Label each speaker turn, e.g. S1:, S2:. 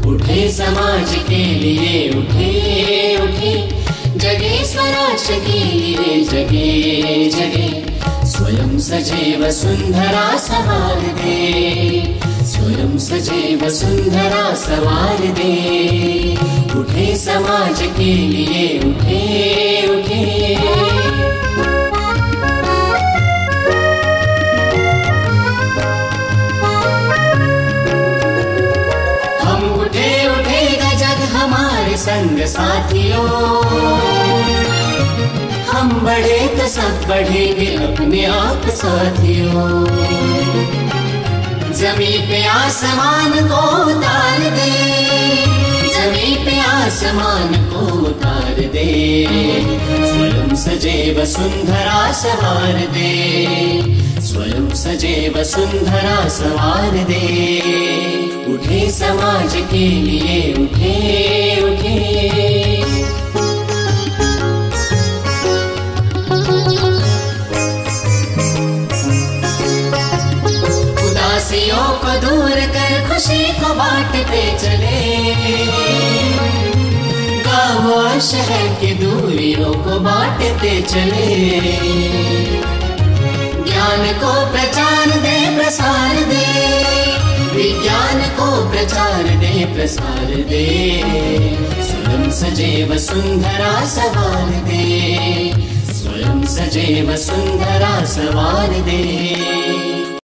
S1: उठे समाज के लिए उठे उठे, जगे स्वराष्ट्र के लिए जगे जगे। स्वयं सजे वसुंधरा संवार दे, स्वयं सजे वसुंधरा संवार दे। उठे समाज के लिए उठे उठे। हम उठे उठेगा जग हमारे संग साथियों, हम बढ़े तो सब बढ़ेंगे अपने आप साथियों। जमीन पे आसमान को उतार दे, जमीन पे आसमान को उतार दे। स्वयं सजे वसुंधरा संवार दे, स्वयं सजे वसुंधरा संवार दे। उठे समाज के लिए उठे उठे। उदासियों को दूर कर खुशी को बांटते चले, गाँव और शहर की दूरियों को बांटते चले। ज्ञान को प्रचार दे प्रसार दे, विज्ञान को प्रचार दे प्रसार दे। स्वयं सजे वसुंधरा संवार दे, स्वयं सजे वसुंधरा संवार दे।